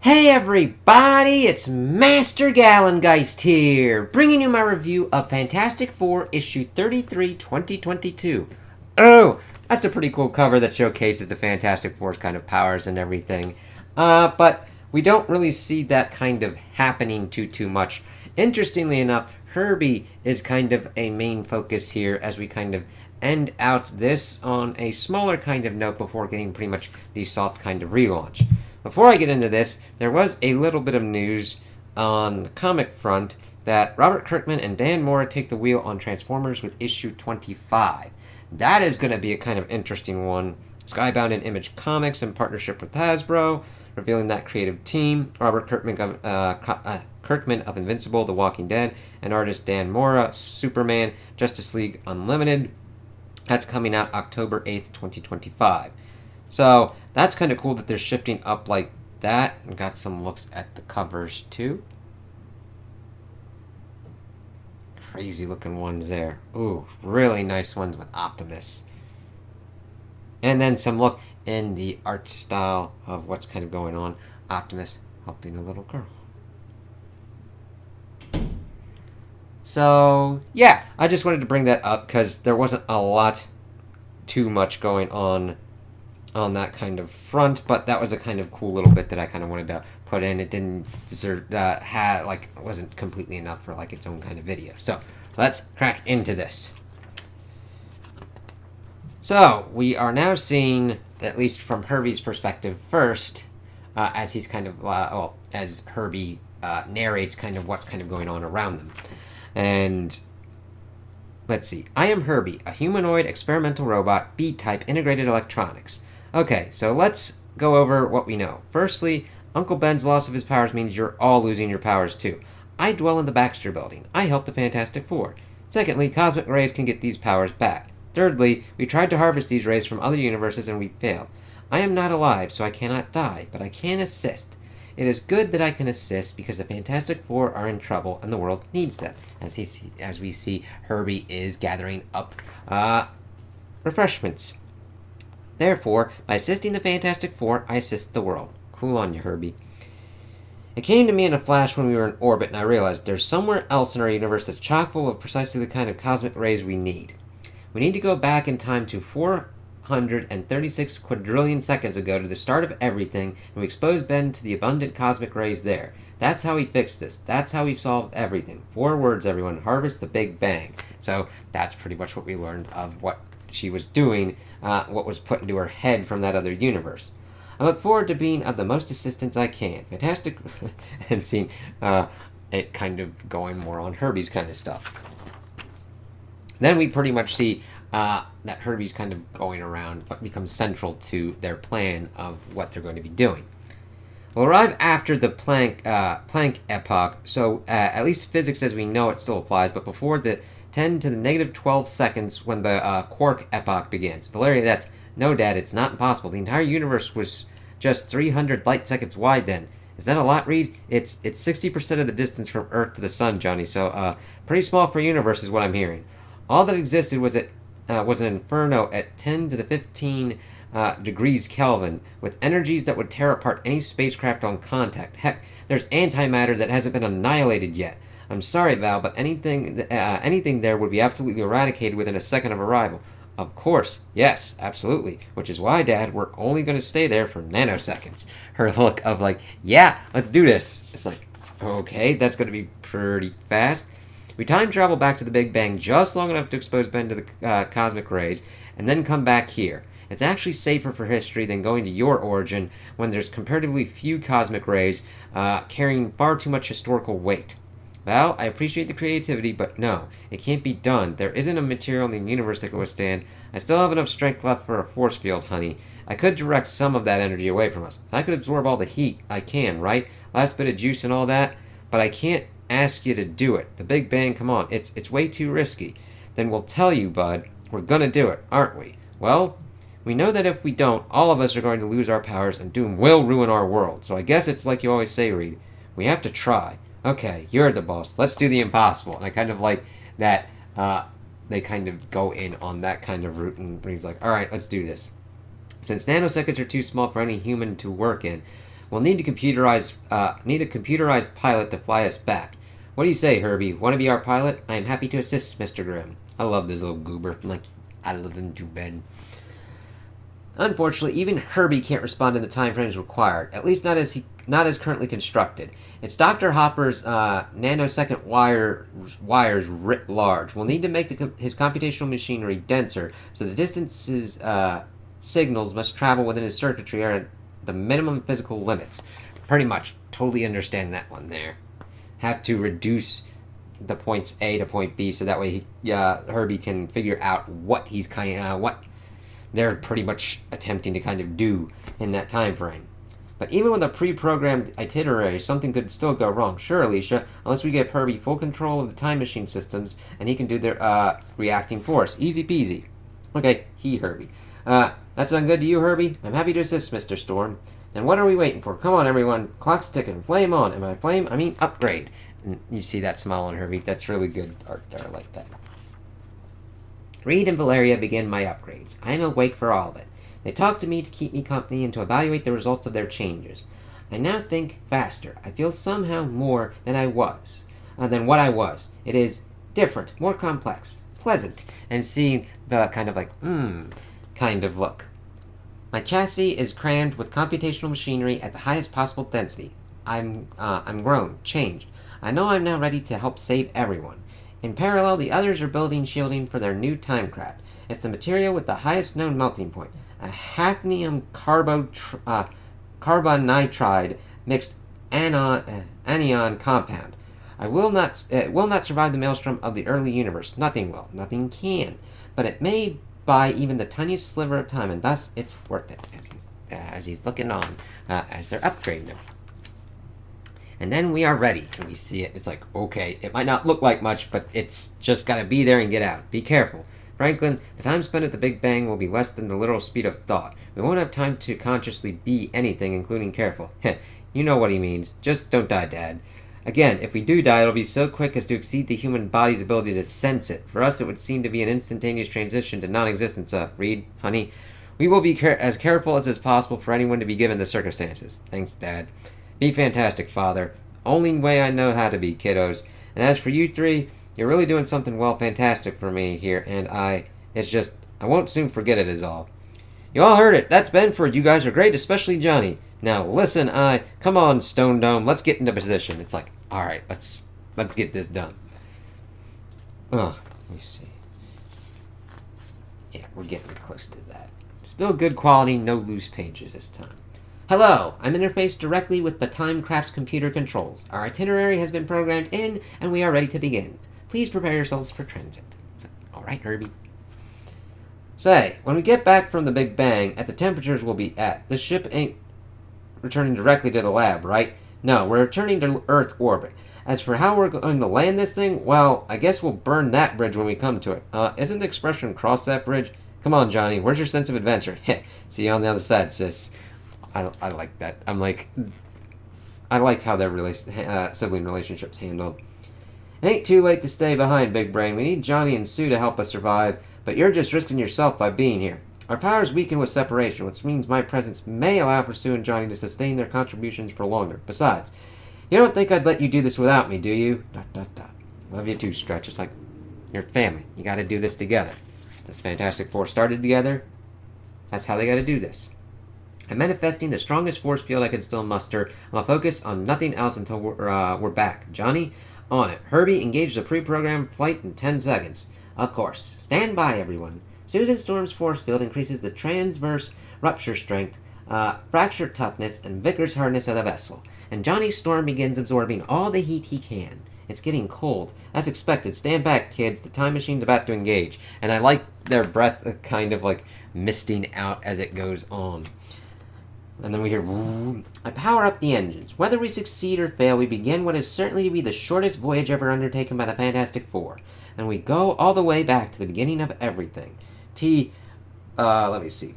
Hey everybody, it's Master Gallengeist here, bringing you my review of Fantastic Four issue 33, 2022. Oh, that's a pretty cool cover that showcases the Fantastic Four's kind of powers and everything. But we don't really see that kind of happening too much. Interestingly enough, Herbie is kind of a main focus here as we kind of end out this on a smaller kind of note before getting pretty much the soft kind of relaunch. Before I get into this, there was a little bit of news on the comic front that Robert Kirkman and Dan Mora take the wheel on Transformers with issue 25. That is going to be a kind of interesting one. Skybound and Image Comics in partnership with Hasbro, revealing that creative team. Robert Kirkman of Invincible, The Walking Dead, and artist Dan Mora, Superman, Justice League Unlimited. That's coming out October 8th, 2025. So that's kind of cool that they're shifting up like that. And got some looks at the covers too. Crazy looking ones there. Ooh, really nice ones with Optimus. And then some look in the art style of what's kind of going on. Optimus helping a little girl. So, yeah, I just wanted to bring that up because there wasn't a lot too much going on that kind of front, but that was a kind of cool little bit that I kind of wanted to put in. It didn't deserve, wasn't completely enough for like its own kind of video. So, let's crack into this. So, we are now seeing, at least from Herbie's perspective first, as he's kind of, as Herbie narrates kind of what's kind of going on around them. And let's see. I am Herbie, a humanoid experimental robot, B-type integrated electronics. Okay, so let's go over what we know. Firstly, Uncle Ben's loss of his powers means you're all losing your powers too. I dwell in the Baxter Building. I help the Fantastic Four. Secondly, cosmic rays can get these powers back. Thirdly, we tried to harvest these rays from other universes and we failed. I am not alive, so I cannot die, but I can assist. It is good that I can assist because the Fantastic Four are in trouble and the world needs them. As we see, Herbie is gathering up refreshments. Therefore, by assisting the Fantastic Four, I assist the world. Cool on you, Herbie. It came to me in a flash when we were in orbit, and I realized there's somewhere else in our universe that's chock full of precisely the kind of cosmic rays we need. We need to go back in time to 436 quadrillion seconds ago to the start of everything, and we exposed Ben to the abundant cosmic rays there. That's how he fixed this. That's how he solved everything. 4 words, everyone. Harvest the Big Bang. So that's pretty much what we learned of what she was doing, what was put into her head from that other universe. I look forward to being of the most assistance I can. Fantastic. And seeing it kind of going more on Herbie's kind of stuff. Then we pretty much see that Herbie's kind of going around what becomes central to their plan of what they're going to be doing. We'll arrive after the Planck epoch, so at least physics as we know it still applies, but before the 10 to the negative 12 seconds when the quark epoch begins. Valeria, no, Dad, it's not impossible. The entire universe was just 300 light seconds wide then. Is that a lot, Reed? It's 60% of the distance from Earth to the Sun, Johnny, so pretty small for a universe is what I'm hearing. All that existed was an inferno at 10 to the 15 degrees Kelvin, with energies that would tear apart any spacecraft on contact. Heck, there's antimatter that hasn't been annihilated yet. I'm sorry, Val, but anything there would be absolutely eradicated within a second of arrival. Of course, yes, absolutely. Which is why, Dad, we're only going to stay there for nanoseconds. Her look of like, yeah, let's do this. It's like, okay, that's going to be pretty fast. We time travel back to the Big Bang just long enough to expose Ben to the cosmic rays, and then come back here. It's actually safer for history than going to your origin when there's comparatively few cosmic rays carrying far too much historical weight. Well, I appreciate the creativity, but no, it can't be done. There isn't a material in the universe that can withstand. I still have enough strength left for a force field, honey. I could direct some of that energy away from us. I could absorb all the heat. I can, right? Last bit of juice and all that. But I can't ask you to do it. The Big Bang, come on. It's way too risky. Then we'll tell you, bud. We're gonna do it, aren't we? Well, we know that if we don't, all of us are going to lose our powers and doom will ruin our world. So I guess it's like you always say, Reed. We have to try. Okay, you're the boss. Let's do the impossible. And I kind of like that they kind of go in on that kind of route, and Reed's like, all right, let's do this. Since nanoseconds are too small for any human to work in, We'll need a computerized pilot to fly us back. What do you say, Herbie? Want to be our pilot? I am happy to assist, Mr. Grimm. I love this little goober. I'm like, I love him too bad. Unfortunately, even Herbie can't respond in the time frames required, at least not as currently constructed. It's Dr. Hopper's nanosecond wires writ large. We'll need to make his computational machinery denser, so the distances signals must travel within his circuitry are at the minimum physical limits. Pretty much, totally understand that one there. Have to reduce the points A to point B, so that way Herbie can figure out what what they're pretty much attempting to kind of do in that time frame. But even with a pre-programmed itinerary, something could still go wrong. Sure, Alicia, unless we give Herbie full control of the time machine systems, and he can do their reacting force. Easy peasy. Okay, Herbie. That sound good to you, Herbie? I'm happy to assist, Mr. Storm. Then what are we waiting for? Come on, everyone. Clock's ticking. Flame on. And by flame, I mean upgrade. And you see that smile on Herbie? That's really good art there. I like that. Reed and Valeria begin my upgrades. I am awake for all of it. They talk to me to keep me company and to evaluate the results of their changes. I now think faster. I feel somehow more than what I was. It is different, more complex, pleasant, and seeing the kind of like, kind of look. My chassis is crammed with computational machinery at the highest possible density. I'm grown, changed. I know I'm now ready to help save everyone. In parallel, the others are building shielding for their new time craft. It's the material with the highest known melting point, a hafnium carbonitride mixed anion compound. It will not survive the maelstrom of the early universe. Nothing will. Nothing can. But it may buy even the tiniest sliver of time, and thus it's worth it, as he's looking on as they're upgrading him. And then we are ready, and we see it. It's like, okay, it might not look like much, but it's just got to be there and get out. Be careful. Franklin, the time spent at the Big Bang will be less than the literal speed of thought. We won't have time to consciously be anything, including careful. You know what he means. Just don't die, Dad. Again, if we do die, it'll be so quick as to exceed the human body's ability to sense it. For us, it would seem to be an instantaneous transition to non-existence. Reed, honey, we will be as careful as is possible for anyone to be given the circumstances. Thanks, Dad. Be fantastic, Father. Only way I know how to be, kiddos. And as for you three, you're really doing something fantastic for me here, and I won't soon forget it is all. You all heard it. That's Benford. You guys are great, especially Johnny. Now listen, come on, Stone Dome. Let's get into position. It's like, all right, let's get this done. Let me see. Yeah, we're getting close to that. Still good quality, no loose pages this time. Hello, I'm interfaced directly with the Timecraft's computer controls. Our itinerary has been programmed in, and we are ready to begin. Please prepare yourselves for transit. All right, Herbie. Say, when we get back from the Big Bang, at the temperatures we'll be at, the ship ain't returning directly to the lab, right? No, we're returning to Earth orbit. As for how we're going to land this thing, well, I guess we'll burn that bridge when we come to it. Isn't the expression cross that bridge? Come on, Johnny, where's your sense of adventure? See you on the other side, sis. I like that. I like how their sibling relationships handled. It ain't too late to stay behind, Big Brain. We need Johnny and Sue to help us survive, but you're just risking yourself by being here. Our powers weaken with separation, which means my presence may allow for Sue and Johnny to sustain their contributions for longer. Besides, you don't think I'd let you do this without me, do you? ... Love you too, Stretch. It's like, you're family. You gotta do this together. This Fantastic Four started together. That's how they gotta do this. I'm manifesting the strongest force field I can still muster, and I'll focus on nothing else until we're back. Johnny, on it. Herbie, engage the pre-programmed flight in 10 seconds. Of course. Stand by, everyone. Susan Storm's force field increases the transverse rupture strength, fracture toughness, and Vickers hardness of the vessel. And Johnny Storm begins absorbing all the heat he can. It's getting cold. That's expected. Stand back, kids. The time machine's about to engage. And I like their breath kind of like misting out as it goes on. And then we hear, woo. I power up the engines. Whether we succeed or fail, we begin what is certainly to be the shortest voyage ever undertaken by the Fantastic Four. And we go all the way back to the beginning of everything. Let me see.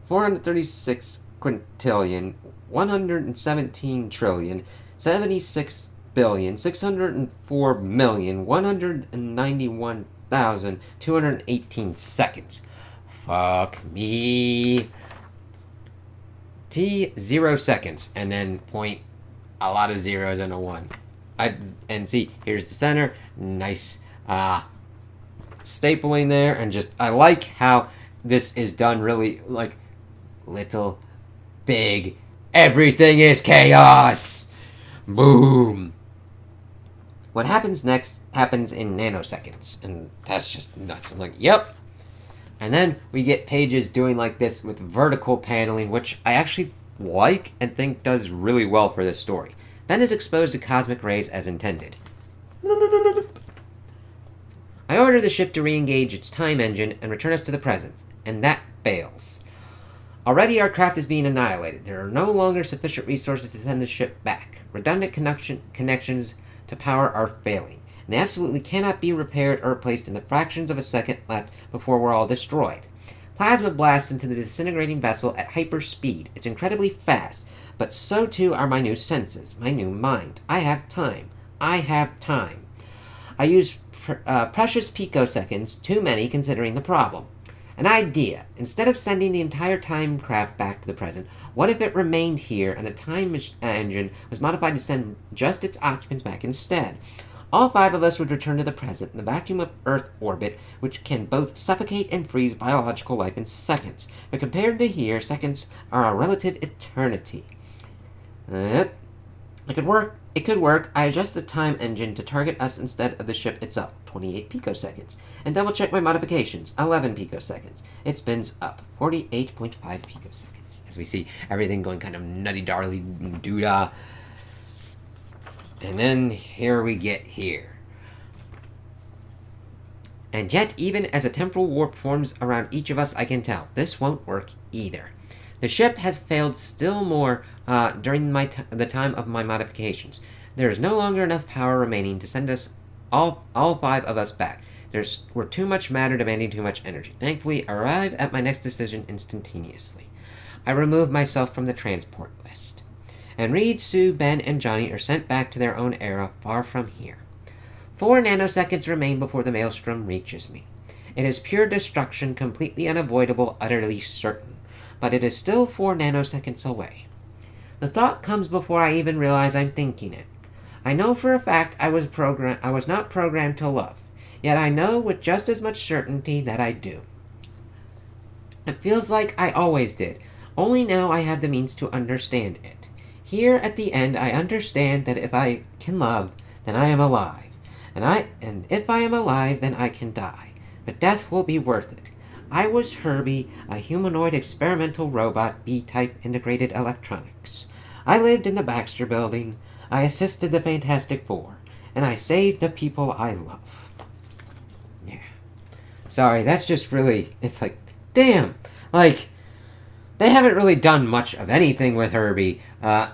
436 quintillion, 117 trillion, 76 billion, 604 million, 191,218 seconds. Fuck me. T 0 seconds, and then point a lot of zeros and a 1. And see, here's the center. Nice stapling there, and just, I like how this is done really, like, little, big, everything is chaos! Boom! What happens next happens in nanoseconds, and that's just nuts. I'm like, yep. And then we get pages doing like this with vertical paneling, which I actually like and think does really well for this story. Ben is exposed to cosmic rays as intended. I order the ship to re-engage its time engine and return us to the present, and that fails. Already our craft is being annihilated. There are no longer sufficient resources to send the ship back. Redundant connections to power are failing, and they absolutely cannot be repaired or replaced in the fractions of a second left before we're all destroyed. Plasma blasts into the disintegrating vessel at hyper speed. It's incredibly fast, but so too are my new senses, my new mind. I have time. I have time. I use precious picoseconds, too many considering the problem. An idea. Instead of sending the entire time craft back to the present, what if it remained here and the time engine was modified to send just its occupants back instead? All 5 of us would return to the present in the vacuum of Earth orbit, which can both suffocate and freeze biological life in seconds. But compared to here, seconds are a relative eternity. It could work. It could work. I adjust the time engine to target us instead of the ship itself, 28 picoseconds. And double check my modifications, 11 picoseconds. It spins up, 48.5 picoseconds. As we see everything going kind of nutty-darly doodah. And then here we get here. And yet, even as a temporal warp forms around each of us, I can tell this won't work either. The ship has failed still more during the time of my modifications. There is no longer enough power remaining to send us all 5 of us back. We're too much matter demanding too much energy. Thankfully, I arrive at my next decision instantaneously. I remove myself from the transport list. And Reed, Sue, Ben, and Johnny are sent back to their own era far from here. 4 nanoseconds remain before the maelstrom reaches me. It is pure destruction, completely unavoidable, utterly certain. But it is still 4 nanoseconds away. The thought comes before I even realize I'm thinking it. I know for a fact I was not programmed to love, yet I know with just as much certainty that I do. It feels like I always did, only now I have the means to understand it. Here at the end I understand that if I can love, then I am alive, and if I am alive, then I can die. But death will be worth it. I was Herbie, a humanoid experimental robot, B-type integrated electronics. I lived in the Baxter Building, I assisted the Fantastic Four, and I saved the people I love. Yeah. Sorry, that's just really, it's like, damn, like, they haven't really done much of anything with Herbie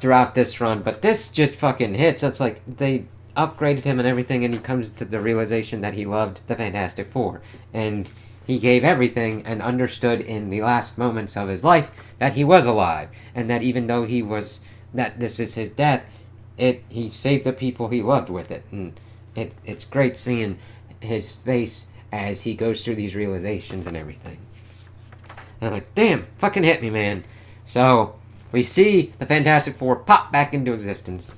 throughout this run, but this just fucking hits. It's like, they upgraded him and everything, and he comes to the realization that he loved the Fantastic Four, and he gave everything and understood in the last moments of his life that he was alive, and that even though that this is his death, he saved the people he loved with it. And it's great seeing his face as he goes through these realizations and everything. And I'm like, damn, fucking hit me, man. So, we see the Fantastic Four pop back into existence.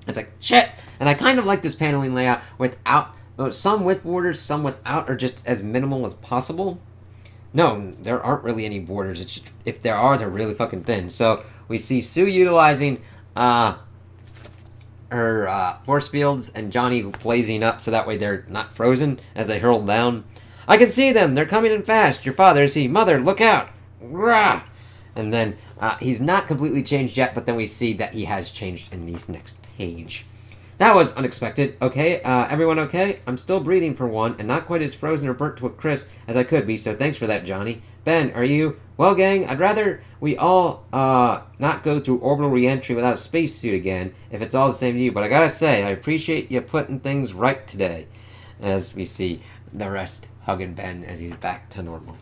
It's like, shit! And I kind of like this paneling layout without, some with borders, some without, or just as minimal as possible. No, there aren't really any borders. It's just, if there are, they're really fucking thin. So, we see Sue utilizing her force fields and Johnny blazing up so that way they're not frozen as they hurl down. I can see them! They're coming in fast! Your father, is he? Mother, look out! Rah! And then, he's not completely changed yet, but then we see that he has changed in these next page. That was unexpected. Okay, everyone okay? I'm still breathing for one, and not quite as frozen or burnt to a crisp as I could be, so thanks for that, Johnny. Ben, are you? Well, gang, I'd rather we all, not go through orbital re-entry without a spacesuit again, if it's all the same to you, but I gotta say, I appreciate you putting things right today. As we see the rest hugging Ben as he's back to normal.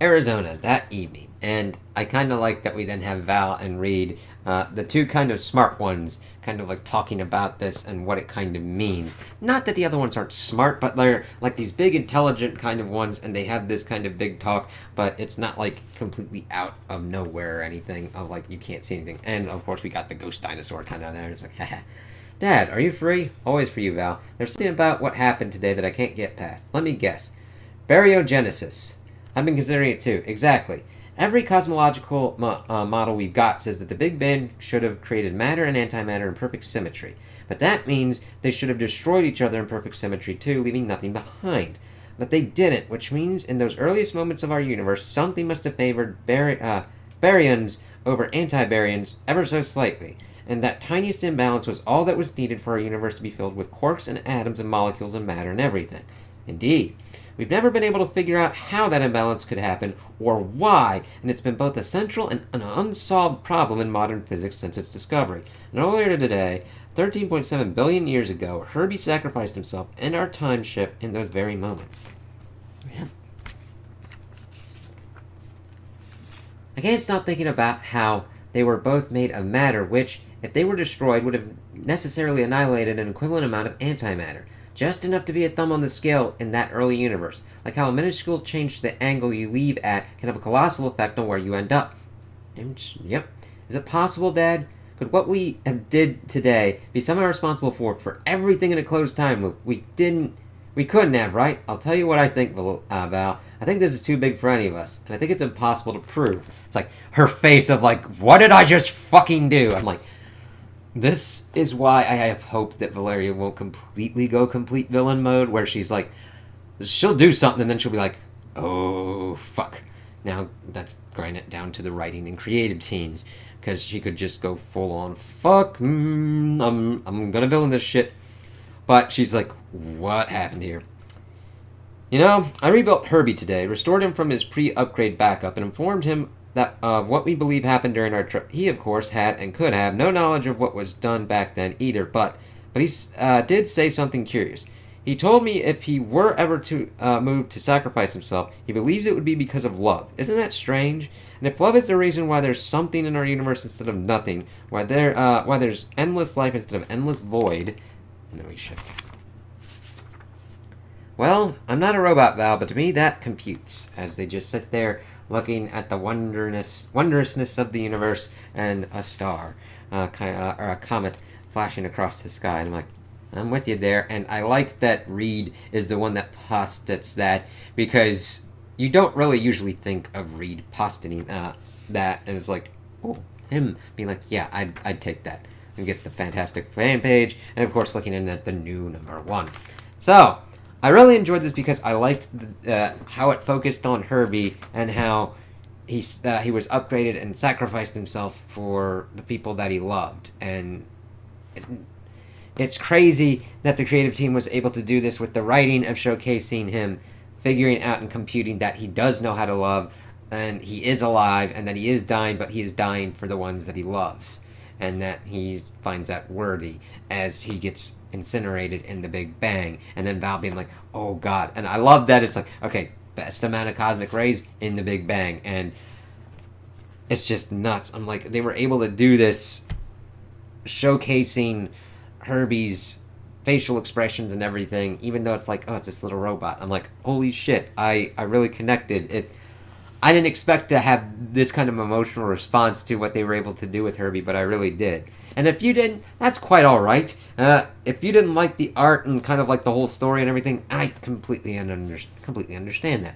Arizona that evening, and I kind of like that we then have Val and Reed, the two kind of smart ones, kind of like talking about this and what it kind of means. Not that the other ones aren't smart, but they're like these big, intelligent kind of ones, and they have this kind of big talk, but it's not like completely out of nowhere or anything, of like you can't see anything. And of course, we got the ghost dinosaur kind of there. It's like, haha. Dad, are you free? Always for you, Val. There's something about what happened today that I can't get past. Let me guess. Baryogenesis. I've been considering it too. Exactly. Every cosmological model we've got says that the Big Bang should have created matter and antimatter in perfect symmetry. But that means they should have destroyed each other in perfect symmetry too, leaving nothing behind. But they didn't, which means in those earliest moments of our universe, something must have favored baryons over antibaryons ever so slightly. And that tiniest imbalance was all that was needed for our universe to be filled with quarks and atoms and molecules and matter and everything. Indeed. We've never been able to figure out how that imbalance could happen or why, and it's been both a central and an unsolved problem in modern physics since its discovery. And earlier today, 13.7 billion years ago, Herbie sacrificed himself and our time ship in those very moments. Yeah. I can't stop thinking about how they were both made of matter, which, if they were destroyed, would have necessarily annihilated an equivalent amount of antimatter. Just enough to be a thumb on the scale in that early universe. Like how a minuscule change to the angle you leave at can have a colossal effect on where you end up. Yep. Is it possible, Dad? Could what we did today be somehow responsible for everything in a closed time loop? We couldn't have, right? I'll tell you what I think, Val. I think this is too big for any of us, and I think it's impossible to prove. It's like her face of like, what did I just fucking do? I'm like, this is why I have hope that Valeria won't completely go complete villain mode, where she's like, she'll do something and then she'll be like, oh, fuck. Now, that's grinding it down to the writing and creative teams, because she could just go full on, fuck, I'm gonna villain this shit. But she's like, what happened here? You know, I rebuilt Herbie today, restored him from his pre-upgrade backup, and informed him that what we believe happened during our trip. He, of course, had and could have no knowledge of what was done back then either, but he did say something curious. He told me if he were ever to move to sacrifice himself, he believes it would be because of love. Isn't that strange? And if love is the reason why there's something in our universe instead of nothing, why there's endless life instead of endless void, and then we shift. Well, I'm not a robot, Val, but to me that computes, as they just sit there looking at the wondrousness of the universe and a star, or a comet flashing across the sky. And I'm like, I'm with you there. And I like that Reed is the one that postulates that, because you don't really usually think of Reed postulating that, and it's like, oh, him being like, yeah, I'd take that. And get the Fantastic fan page, and of course looking in at the new #1. So, I really enjoyed this because I liked how it focused on Herbie and how he was upgraded and sacrificed himself for the people that he loved. And it's crazy that the creative team was able to do this with the writing of showcasing him figuring out and computing that he does know how to love, and he is alive, and that he is dying, but he is dying for the ones that he loves. And that he finds that worthy as he gets incinerated in the Big Bang. And then Val being like, oh god. And I love that it's like, okay, best amount of cosmic rays in the Big Bang. And it's just nuts. I'm like, they were able to do this showcasing Herbie's facial expressions and everything, even though it's like, oh, it's this little robot. I'm like, holy shit, I really connected. I didn't expect to have this kind of emotional response to what they were able to do with Herbie, but I really did. And if you didn't, that's quite alright. If you didn't like the art and kind of like the whole story and everything, I completely understand that.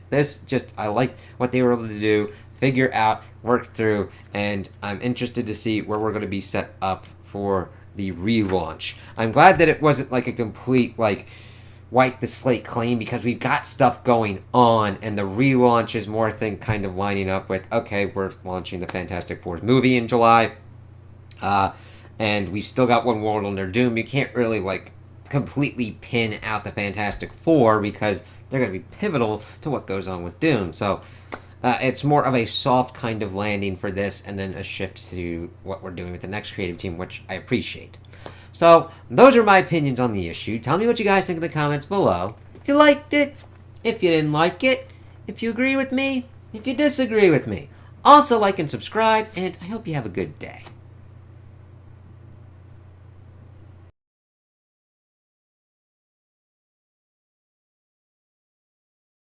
I liked what they were able to do, figure out, work through, and I'm interested to see where we're going to be set up for the relaunch. I'm glad that it wasn't like a complete, like, wipe the slate clean, because we've got stuff going on, and the relaunch is more thing kind of lining up with, okay, we're launching the Fantastic Four movie in July, and we've still got One World Under Doom. You can't really, like, completely pin out the Fantastic Four, because they're going to be pivotal to what goes on with Doom. So it's more of a soft kind of landing for this, and then a shift to what we're doing with the next creative team, which I appreciate. So, those are my opinions on the issue. Tell me what you guys think in the comments below. If you liked it, if you didn't like it, if you agree with me, if you disagree with me. Also, like and subscribe, and I hope you have a good day.